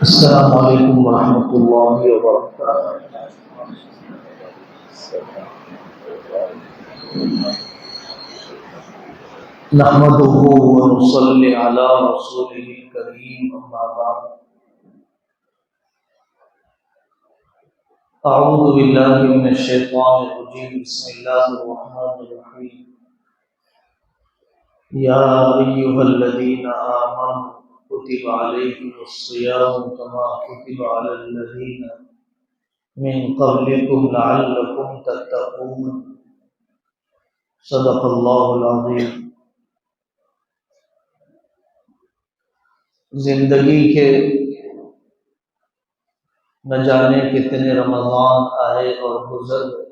السلام علیکم ورحمۃ اللہ وبرکاتہ۔ نحمده ونصلي على رسوله الكريم اما بعد۔ اعوذ باللہ من الشیطان الرجیم، بسم اللہ الرحمن الرحیم۔ یا ایھا الذین آمنوا کتب علیکم الصیام کما کتب علی الذین من قبلکم لعلکم تتقون۔ صدق اللہ العظیم۔ زندگی کے نہ جانے کتنے رمضان آئے اور گزر گئے،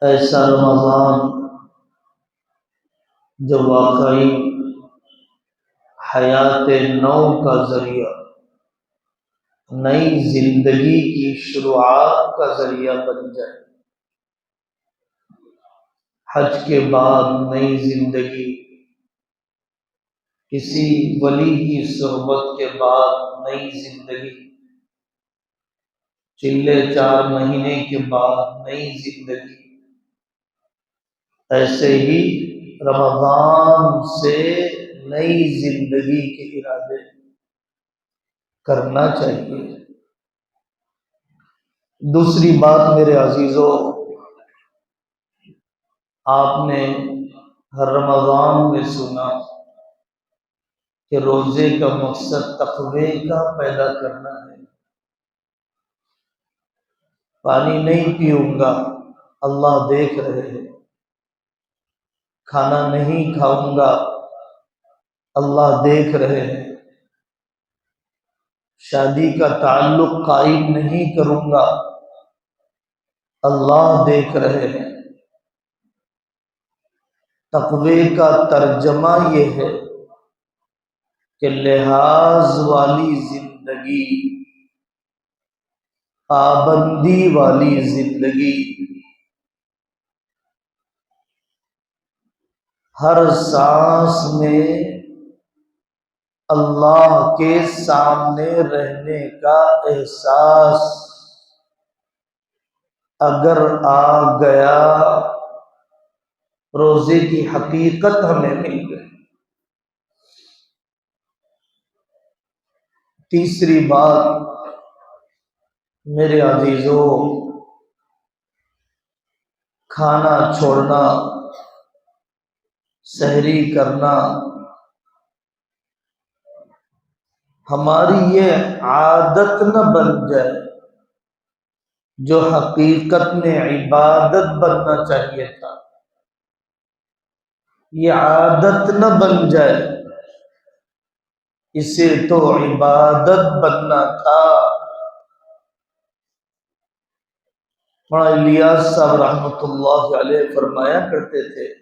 ایسا رمضان جو واقعی حیات نو کا ذریعہ، نئی زندگی کی شروعات کا ذریعہ بن جائے۔ حج کے بعد نئی زندگی، کسی ولی کی صحبت کے بعد نئی زندگی، چلے 4 مہینے کے بعد نئی زندگی، ایسے ہی رمضان سے نئی زندگی کے ارادے کرنا چاہیے۔ دوسری بات میرے عزیزو، آپ نے ہر رمضان میں سنا کہ روزے کا مقصد تقوی کا پیدا کرنا ہے۔ پانی نہیں پیوں گا، اللہ دیکھ رہے ہیں۔ کھانا نہیں کھاؤں گا، اللہ دیکھ رہے ہیں۔ شادی کا تعلق قائم نہیں کروں گا، اللہ دیکھ رہے ہیں۔ تقوی کا ترجمہ یہ ہے کہ لحاظ والی زندگی، پابندی والی زندگی، ہر سانس میں اللہ کے سامنے رہنے کا احساس اگر آ گیا، روزے کی حقیقت ہمیں مل گئی۔ تیسری بات میرے عزیزو، کھانا چھوڑنا، سحری کرنا، ہماری یہ عادت نہ بن جائے جو حقیقت میں عبادت بننا چاہیے تھا۔ یہ عادت نہ بن جائے، اسے تو عبادت بننا تھا۔ مولانا الیاس صاحب رحمۃ اللہ علیہ فرمایا کرتے تھے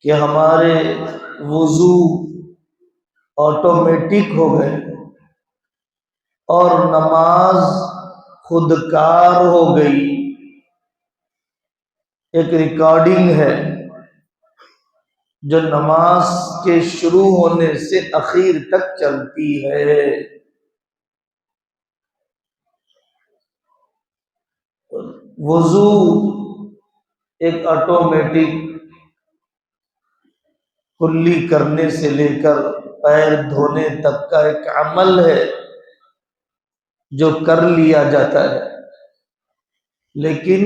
کہ ہمارے وضو آٹومیٹک ہو گئے اور نماز خودکار ہو گئی۔ ایک ریکارڈنگ ہے جو نماز کے شروع ہونے سے اخیر تک چلتی ہے۔ وضو ایک آٹومیٹک کلی کرنے سے لے کر پیر دھونے تک کا ایک عمل ہے جو کر لیا جاتا ہے، لیکن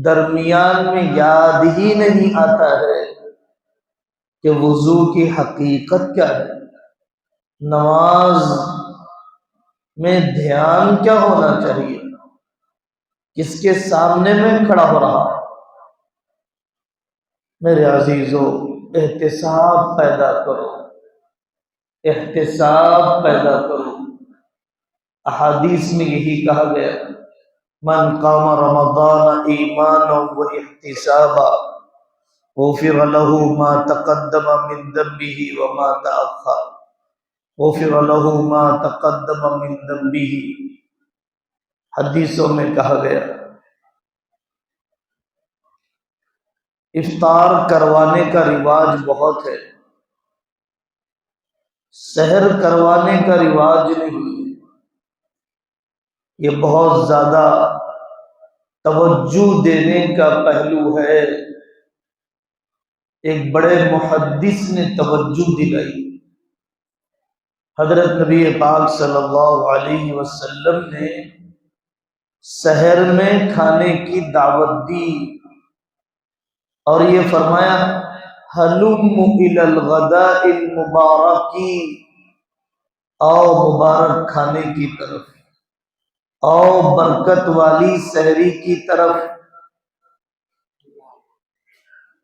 درمیان میں یاد ہی نہیں آتا ہے کہ وضو کی حقیقت کیا ہے، نماز میں دھیان کیا ہونا چاہیے، کس کے سامنے میں کھڑا ہو رہا۔ میرے عزیزو، احتساب پیدا کرو، احتساب پیدا کرو۔ احادیث میں یہی کہا گیا، من قام رمضان ایمانا واحتسابا غفر له ما تقدم من ذنبه وما تأخر، غفر له ما تقدم من ذنبه۔ حدیثوں میں کہا گیا افطار کروانے کا رواج بہت ہے، سحر کروانے کا رواج نہیں۔ یہ بہت زیادہ توجہ دینے کا پہلو ہے۔ ایک بڑے محدث نے توجہ دلائی، حضرت نبی پاک صلی اللہ علیہ وسلم نے سحر میں کھانے کی دعوت دی اور یہ فرمایا ہلم الی الغداء المبارکی، آؤ مبارک کھانے کی طرف، آؤ برکت والی سحری کی طرف۔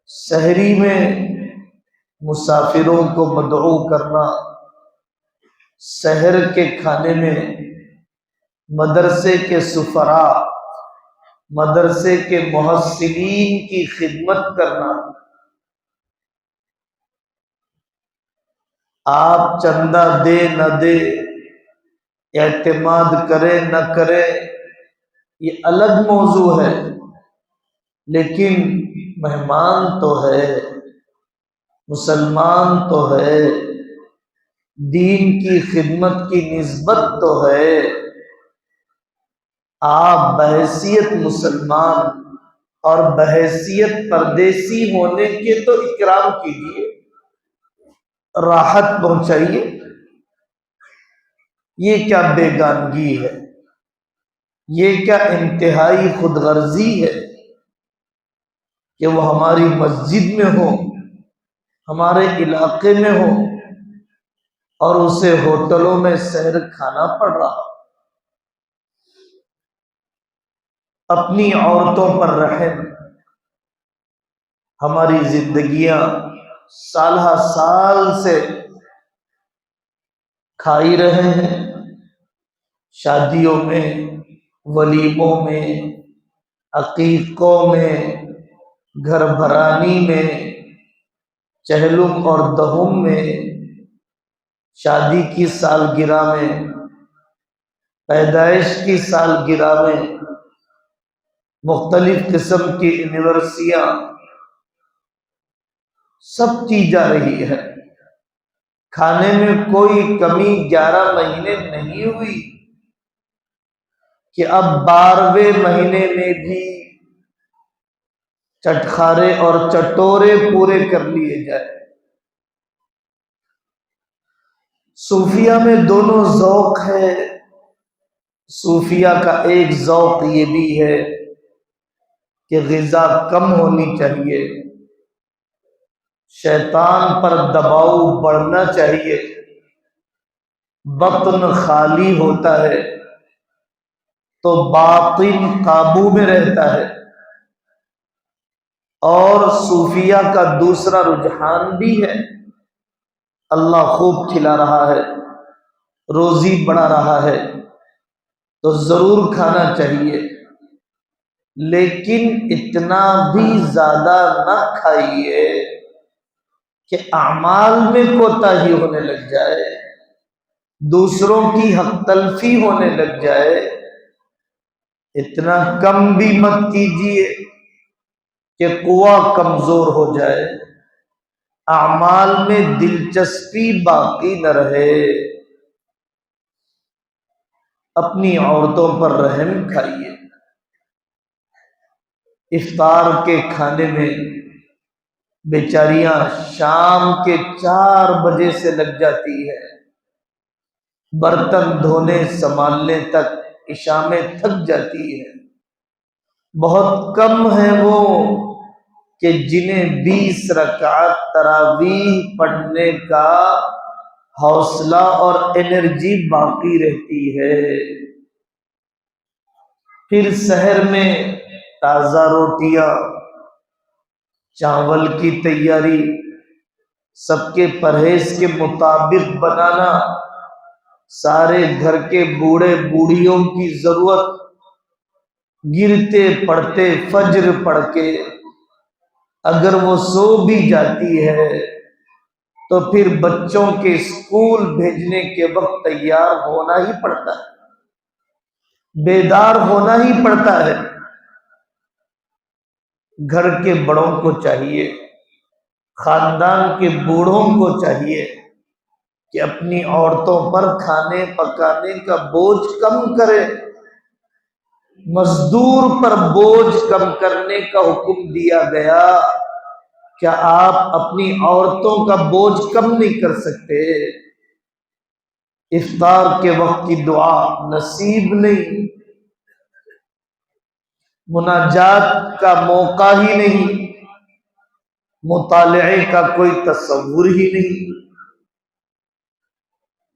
سحری میں مسافروں کو مدعو کرنا، سحر کے کھانے میں مدرسے کے سفراء، مدرسے کے محسنین کی خدمت کرنا۔ آپ چندہ دے نہ دے، اعتماد کرے نہ کرے، یہ الگ موضوع ہے، لیکن مہمان تو ہے، مسلمان تو ہے، دین کی خدمت کی نسبت تو ہے۔ آپ بحیثیت مسلمان اور بحیثیت پردیسی ہونے کے تو اکرام کیجیے، راحت پہنچائیے۔ یہ کیا بیگانگی ہے، یہ کیا انتہائی خود غرضی ہے کہ وہ ہماری مسجد میں ہو، ہمارے علاقے میں ہو اور اسے ہوٹلوں میں سحر کھانا پڑ رہا۔ اپنی عورتوں پر رحم۔ ہماری زندگیاں سالہ سال سے کھائی رہے ہیں، شادیوں میں، ولیموں میں، عقیقوں میں، گھر بھرانی میں، چہلم اور دہم میں، شادی کی سالگرہ میں، پیدائش کی سالگرہ میں، مختلف قسم کی یونیورسٹیاں سب کی جا رہی ہے۔ کھانے میں کوئی کمی 11 مہینے نہیں ہوئی کہ اب 12ویں مہینے میں بھی چٹخارے اور چٹورے پورے کر لیے جائے۔ صوفیہ میں دونوں ذوق ہے۔ صوفیہ کا ایک ذوق یہ بھی ہے کہ غذا کم ہونی چاہیے، شیطان پر دباؤ بڑھنا چاہیے، بطن خالی ہوتا ہے تو باطن قابو میں رہتا ہے۔ اور صوفیہ کا دوسرا رجحان بھی ہے، اللہ خوب کھلا رہا ہے، روزی بڑھا رہا ہے تو ضرور کھانا چاہیے، لیکن اتنا بھی زیادہ نہ کھائیے کہ اعمال میں کوتاہی ہونے لگ جائے، دوسروں کی حق تلفی ہونے لگ جائے۔ اتنا کم بھی مت کیجیے کہ قوہ کمزور ہو جائے، اعمال میں دلچسپی باقی نہ رہے۔ اپنی عورتوں پر رحم کھائیے۔ افطار کے کھانے میں بیچاریاں شام کے 4 بجے سے لگ جاتی ہے، برتن دھونے سنبھالنے تک عشاء میں تھک جاتی ہے۔ بہت کم ہیں وہ کہ جنہیں 20 رکعت تراویح پڑھنے کا حوصلہ اور انرجی باقی رہتی ہے۔ پھر سحر میں تازہ روٹیاں، چاول کی تیاری، سب کے پرہیز کے مطابق بنانا، سارے گھر کے بوڑھے بوڑھیوں کی ضرورت، گرتے پڑتے فجر پڑھ کے اگر وہ سو بھی جاتی ہے تو پھر بچوں کے اسکول بھیجنے کے وقت تیار ہونا ہی پڑتا ہے، بیدار ہونا ہی پڑتا ہے۔ گھر کے بڑوں کو چاہیے، خاندان کے بوڑھوں کو چاہیے کہ اپنی عورتوں پر کھانے پکانے کا بوجھ کم کرے، مزدور پر بوجھ کم کرنے کا حکم دیا گیا۔ کیا آپ اپنی عورتوں کا بوجھ کم نہیں کر سکتے؟ افطار کے وقت کی دعا نصیب نہیں، مناجات کا موقع ہی نہیں، مطالعے کا کوئی تصور ہی نہیں۔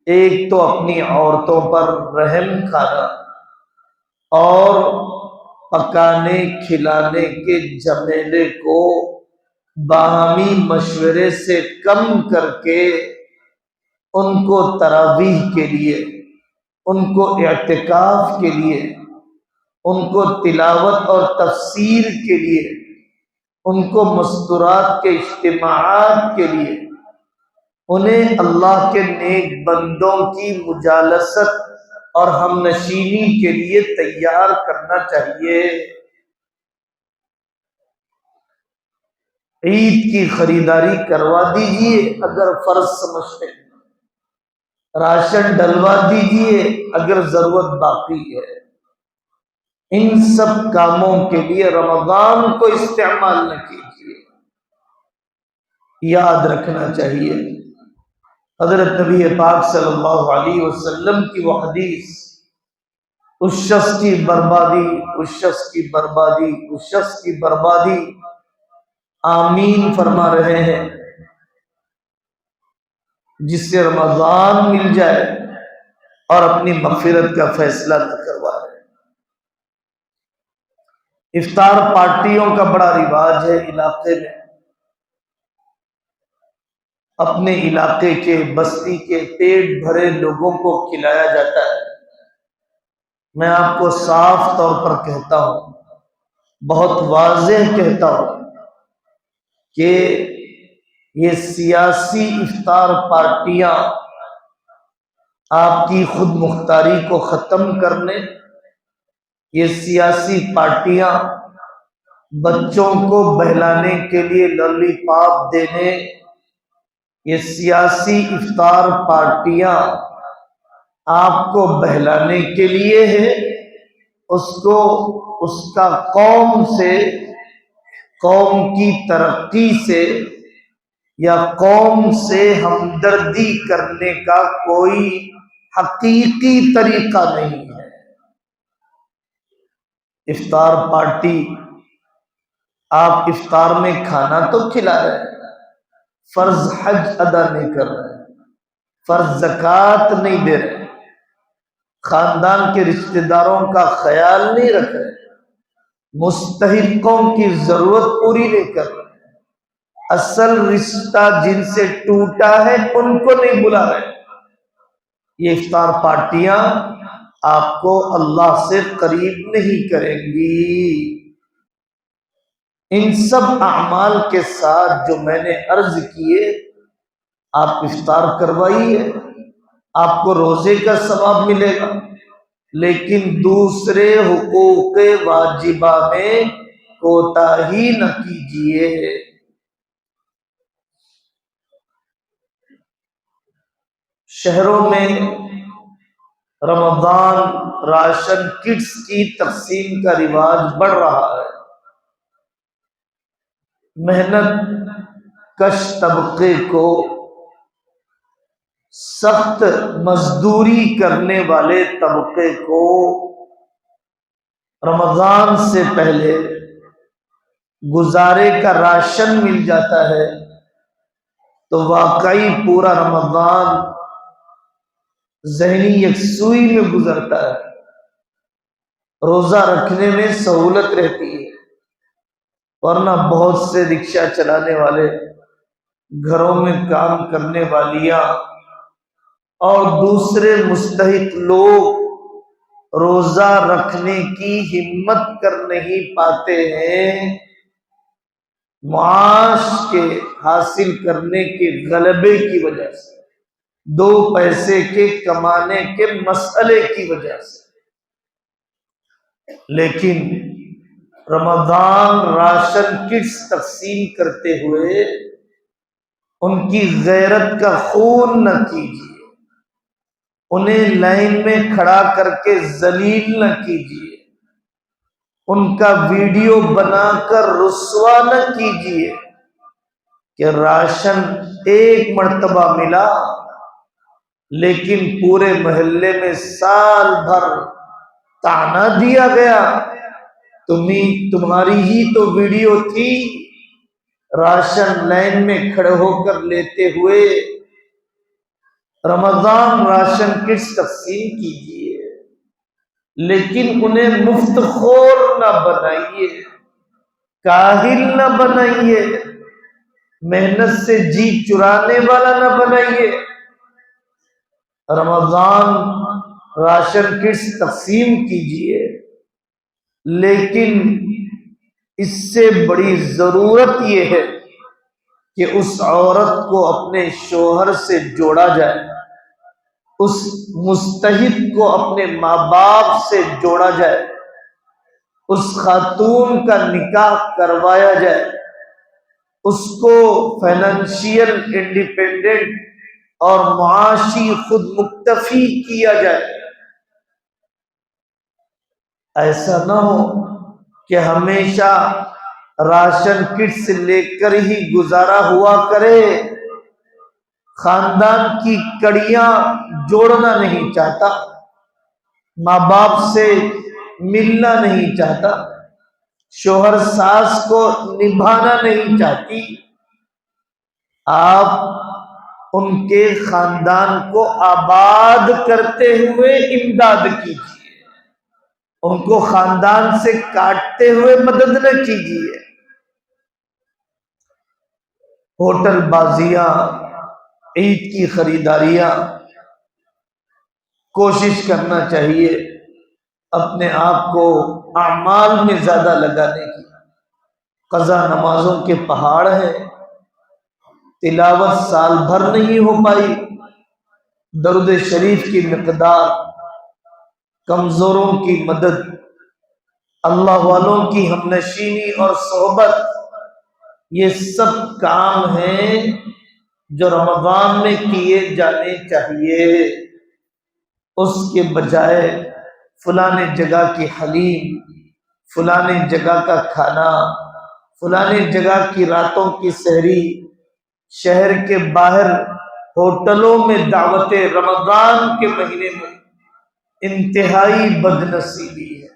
ایک تو اپنی عورتوں پر رحم کھانا اور پکانے کھلانے کے جھمیلے کو باہمی مشورے سے کم کر کے ان کو تراویح کے لیے، ان کو اعتکاف کے لیے، ان کو تلاوت اور تفسیر کے لیے، ان کو مستورات کے اجتماعات کے لیے، انہیں اللہ کے نیک بندوں کی مجالست اور ہم نشینی کے لیے تیار کرنا چاہیے۔ عید کی خریداری کروا دیجئے اگر فرض سمجھتے ہیں، راشن ڈلوا دیجئے اگر ضرورت باقی ہے۔ ان سب کاموں کے لیے رمضان کو استعمال نہ کیجیے۔ یاد رکھنا چاہیے حضرت نبی پاک صلی اللہ علیہ وسلم کی وہ حدیث، اس شخص کی بربادی، اس شخص کی بربادی، اس شخص کی بربادی، آمین فرما رہے ہیں، جس سے رمضان مل جائے اور اپنی مغفرت کا فیصلہ نہ کروائے۔ افطار پارٹیوں کا بڑا رواج ہے علاقے میں، اپنے علاقے کے بستی کے پیٹ بھرے لوگوں کو کھلایا جاتا ہے۔ میں آپ کو صاف طور پر کہتا ہوں، بہت واضح کہتا ہوں کہ یہ سیاسی افطار پارٹیاں آپ کی خود مختاری کو ختم کرنے، یہ سیاسی پارٹیاں بچوں کو بہلانے کے لیے لولی پاپ دینے، یہ سیاسی افطار پارٹیاں آپ کو بہلانے کے لیے ہے، اس کا قوم سے، قوم کی ترقی سے یا قوم سے ہمدردی کرنے کا کوئی حقیقی طریقہ نہیں ہے۔ افطار پارٹی، آپ افطار میں کھانا تو کھلا رہے ہیں، فرض حج ادا نہیں کر رہے، فرض زکوٰۃ نہیں دے رہے، خاندان کے رشتہ داروں کا خیال نہیں رکھ رہے، مستحقوں کی ضرورت پوری نہیں کر رہے، اصل رشتہ جن سے ٹوٹا ہے ان کو نہیں بلا رہے۔ یہ افطار پارٹیاں آپ کو اللہ سے قریب نہیں کریں گی۔ ان سب اعمال کے ساتھ جو میں نے عرض کیے، آپ افطار کروائیے، آپ کو روزے کا ثواب ملے گا، لیکن دوسرے حقوق واجبہ میں کوتاہی نہ کیجیے۔ شہروں میں رمضان راشن کٹس کی تقسیم کا رواج بڑھ رہا ہے۔ محنت کش طبقے کو، سخت مزدوری کرنے والے طبقے کو رمضان سے پہلے گزارے کا راشن مل جاتا ہے تو واقعی پورا رمضان ذہنی یکسوئی میں گزرتا ہے، روزہ رکھنے میں سہولت رہتی ہے۔ ورنہ بہت سے رکشہ چلانے والے، گھروں میں کام کرنے والیاں اور دوسرے مستحق لوگ روزہ رکھنے کی ہمت کر نہیں پاتے ہیں، معاش کے حاصل کرنے کے غلبے کی وجہ سے، دو پیسے کے کمانے کے مسئلے کی وجہ سے۔ لیکن رمضان راشن کٹس تقسیم کرتے ہوئے ان کی غیرت کا خون نہ کیجیے، انہیں لائن میں کھڑا کر کے ذلیل نہ کیجیے، ان کا ویڈیو بنا کر رسوا نہ کیجیے کہ راشن ایک مرتبہ ملا لیکن پورے محلے میں سال بھر طعنہ دیا گیا، تمہاری ہی تو ویڈیو تھی راشن لائن میں کھڑے ہو کر لیتے ہوئے۔ رمضان راشن کٹس تقسیم کیجیے لیکن انہیں مفت خور نہ بنائیے، کاہل نہ بنائیے، محنت سے جی چرانے والا نہ بنائیے۔ رمضان راشن کٹس تقسیم کیجیے لیکن اس سے بڑی ضرورت یہ ہے کہ اس عورت کو اپنے شوہر سے جوڑا جائے، اس مستحق کو اپنے ماں باپ سے جوڑا جائے، اس خاتون کا نکاح کروایا جائے، اس کو فائنینشیل انڈیپینڈنٹ اور معاشی خود مکتفی کیا جائے۔ ایسا نہ ہو کہ ہمیشہ راشن کٹس لے کر ہی گزارا ہوا کرے، خاندان کی کڑیاں جوڑنا نہیں چاہتا، ماں باپ سے ملنا نہیں چاہتا، شوہر ساس کو نبھانا نہیں چاہتی، آپ ان کے خاندان کو آباد کرتے ہوئے امداد کیجیے، ان کو خاندان سے کاٹتے ہوئے مدد نہ کیجیے۔ ہوٹل بازیاں، عید کی خریداریاں، کوشش کرنا چاہیے اپنے آپ کو اعمال میں زیادہ لگانے کی۔ قضا نمازوں کے پہاڑ ہیں، تلاوت سال بھر نہیں ہو پائی، درود شریف کی مقدار، کمزوروں کی مدد، اللہ والوں کی ہمنشینی اور صحبت، یہ سب کام ہیں جو رمضان میں کیے جانے چاہیے۔ اس کے بجائے فلانے جگہ کی حلیم، فلانے جگہ کا کھانا، فلانے جگہ کی راتوں کی سحری، شہر کے باہر ہوٹلوں میں دعوت رمضان کے مہینے میں انتہائی بد نصیبی ہے،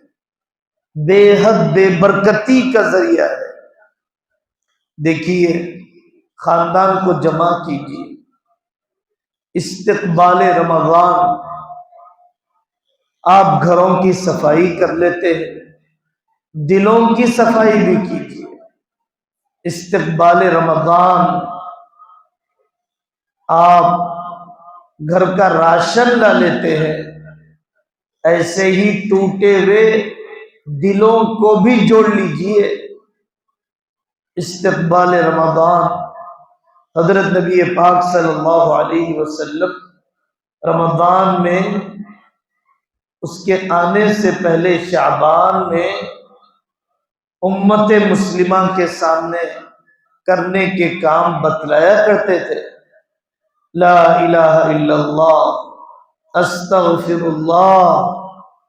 بے حد بے برکتی کا ذریعہ ہے۔ دیکھیے، خاندان کو جمع کیجیے، استقبال رمضان، آپ گھروں کی صفائی کر لیتے ہیں، دلوں کی صفائی بھی کیجیے۔ استقبال رمضان، آپ گھر کا راشن لا لیتے ہیں، ایسے ہی ٹوٹے ہوئے دلوں کو بھی جوڑ لیجیے۔ استقبال رمضان، حضرت نبی پاک صلی اللہ علیہ وسلم رمضان میں، اس کے آنے سے پہلے شعبان میں امت مسلمہ کے سامنے کرنے کے کام بتلایا کرتے تھے۔ لا الہ الا اللہ، استغفر اللہ،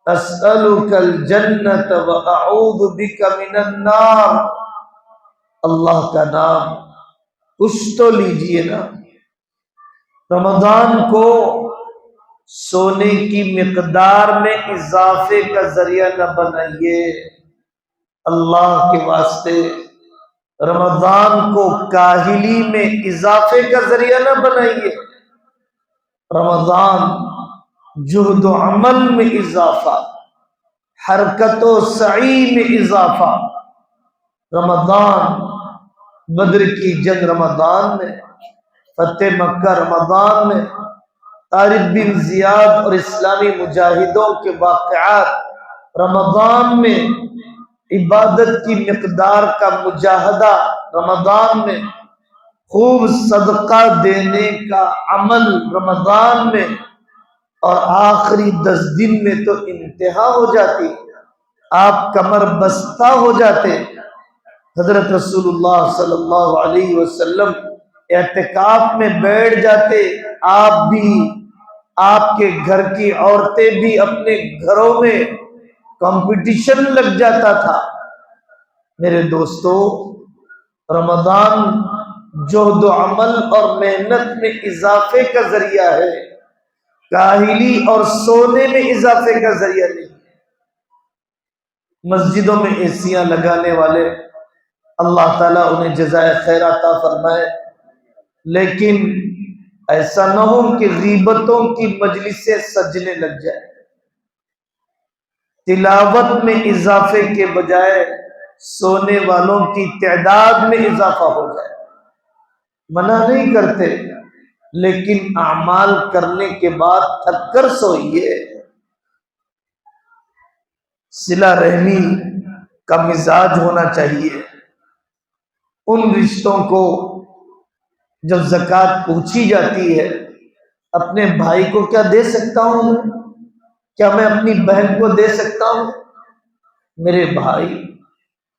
اسألک الجنت واعوذ بک من النار۔ اللہ کا نام کچھ تو لیجئے نا۔ رمضان کو سونے کی مقدار میں اضافے کا ذریعہ نہ بنائیے، اللہ کے واسطے رمضان کو کاہلی میں اضافے کا ذریعہ نہ بنائیے۔ رمضان جہد و عمل میں اضافہ، حرکت و سعی میں اضافہ۔ رمضان، بدر کی جنگ رمضان میں، فتح مکہ رمضان میں، طارق بن زیاد اور اسلامی مجاہدوں کے واقعات رمضان میں، عبادت کی مقدار کا مجاہدہ رمضان میں، خوب صدقہ دینے کا عمل رمضان میں، اور آخری 10 دن میں تو انتہا ہو جاتی ہے۔ آپ کمر بستہ ہو جاتے. حضرت رسول اللہ صلی اللہ علیہ وسلم اعتکاف میں بیٹھ جاتے، آپ بھی، آپ کے گھر کی عورتیں بھی، اپنے گھروں میں کمپٹیشن لگ جاتا تھا. میرے دوستو، رمضان جہد و عمل اور محنت میں اضافے کا ذریعہ ہے، کاہلی اور سونے میں اضافے کا ذریعہ نہیں. مسجدوں میں ایسیاں لگانے والے، اللہ تعالیٰ انہیں جزائے خیر عطا فرمائے، لیکن ایسا نہ ہو کہ غیبتوں کی مجلسیں سجنے لگ جائے. تلاوت میں اضافے کے بجائے سونے والوں کی تعداد میں اضافہ ہو جائے. منع نہیں کرتے، لیکن اعمال کرنے کے بعد تھک کر سوئیے. صلہ رحمی کا مزاج ہونا چاہیے. ان رشتوں کو جب زکوٰۃ پوچھی جاتی ہے، اپنے بھائی کو کیا دے سکتا ہوں؟ کیا میں اپنی بہن کو دے سکتا ہوں؟ میرے بھائی،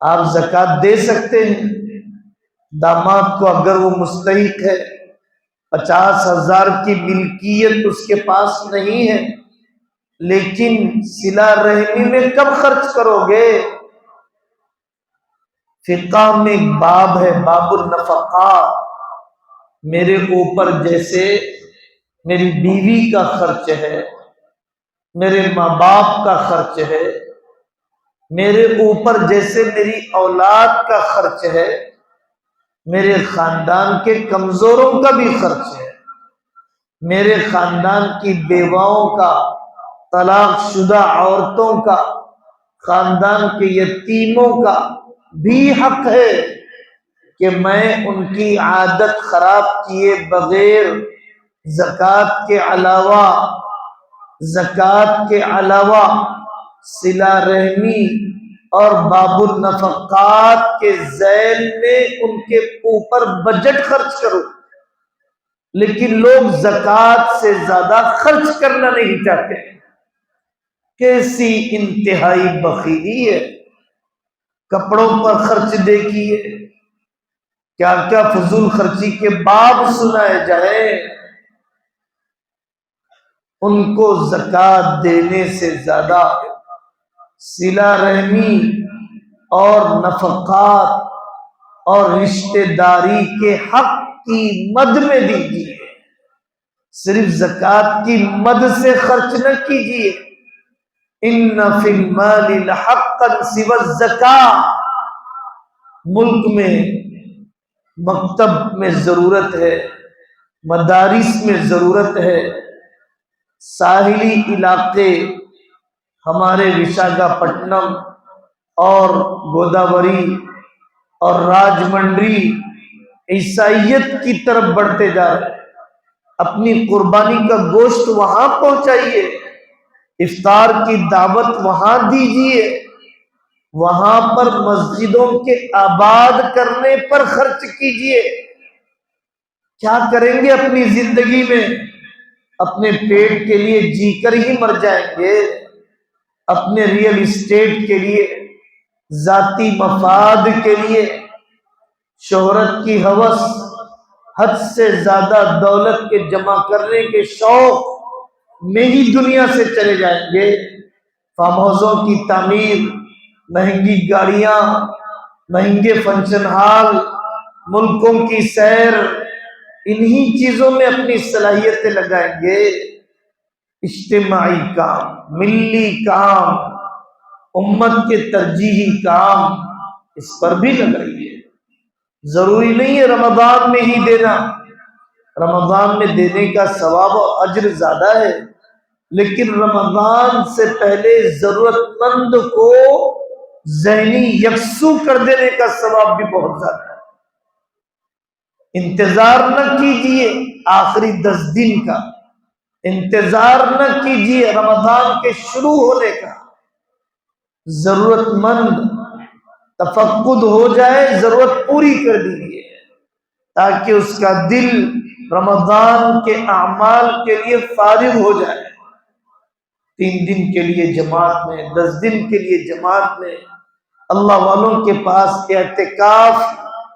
آپ زکوٰۃ دے سکتے ہیں. داماد کو اگر وہ مستحق ہے، 50,000 کی ملکیت اس کے پاس نہیں ہے، لیکن صلہ رحمی میں کب خرچ کرو گے؟ فقہ میں ایک باب ہے، باب النفقات. میرے اوپر جیسے میری بیوی کا خرچ ہے، میرے ماں باپ کا خرچ ہے، میرے اوپر جیسے میری اولاد کا خرچ ہے، میرے خاندان کے کمزوروں کا بھی خرچ ہے، میرے خاندان کی بیواؤں کا، طلاق شدہ عورتوں کا، خاندان کے یتیموں کا بھی حق ہے کہ میں ان کی عادت خراب کیے بغیر زکوٰۃ کے علاوہ صلہ رحمی اور باب النفقات کے ذیل میں ان کے اوپر بجٹ خرچ کرو. لیکن لوگ زکوٰۃ سے زیادہ خرچ کرنا نہیں چاہتے. کیسی انتہائی بخیلی ہے. کپڑوں پر خرچ دیکھیے، کیا کیا فضول خرچی کے باب سنائے جائیں. ان کو زکوٰۃ دینے سے زیادہ صلہ رحمی اور نفقات اور رشتہ داری کے حق کی مد میں دیجیے. صرف زکوٰۃ کی مد سے خرچ نہ کیجیے. ان فی المال لحقا سوی الزکاۃ. ملک میں مکتب میں ضرورت ہے، مدارس میں ضرورت ہے. ساحلی علاقے ہمارے وشاکھاپٹنم اور گوداوری اور راجمنڈری عیسائیت کی طرف بڑھتے جا رہے ہیں. اپنی قربانی کا گوشت وہاں پہنچائیے، افطار کی دعوت وہاں دیجیے، وہاں پر مسجدوں کے آباد کرنے پر خرچ کیجیے. کیا کریں گے اپنی زندگی میں؟ اپنے پیٹ کے لیے جی کر ہی مر جائیں گے. اپنے ریئل اسٹیٹ کے لیے، ذاتی مفاد کے لیے، شہرت کی ہوس، حد سے زیادہ دولت کے جمع کرنے کے شوق میں ہی دنیا سے چلے جائیں گے. فارم ہاؤسوں کی تعمیر، مہنگی گاڑیاں، مہنگے فنکشن ہال، ملکوں کی سیر، انہی چیزوں میں اپنی صلاحیتیں لگائیں گے. اجتماعی کام، ملی کام، امت کے ترجیحی کام، اس پر بھی لگائیے. ضروری نہیں ہے رمضان میں ہی دینا. رمضان میں دینے کا ثواب و اجر زیادہ ہے، لیکن رمضان سے پہلے ضرورت مند کو ذہنی یکسو کر دینے کا ثواب بھی بہت زیادہ ہے. انتظار نہ کیجیے آخری 10 دن کا، انتظار نہ کیجیے رمضان کے شروع ہونے کا. ضرورت مند تفقد ہو جائے، ضرورت پوری کر دیجیے تاکہ اس کا دل رمضان کے اعمال کے لیے فارغ ہو جائے. 3 دن کے لیے جماعت میں، 10 دن کے لیے جماعت میں اللہ والوں کے پاس اعتکاف،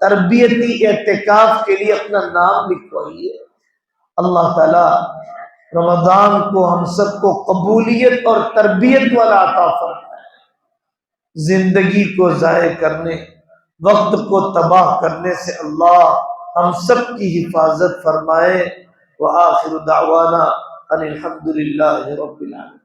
تربیتی اعتکاف کے لیے اپنا نام لکھوائیے۔ اللہ تعالی رمضان کو ہم سب کو قبولیت اور تربیت والا عطا فرمائے، زندگی کو ضائع کرنے، وقت کو تباہ کرنے سے اللہ ہم سب کی حفاظت فرمائے۔ وآخر دعوانا ان الحمد للہ رب العالمین۔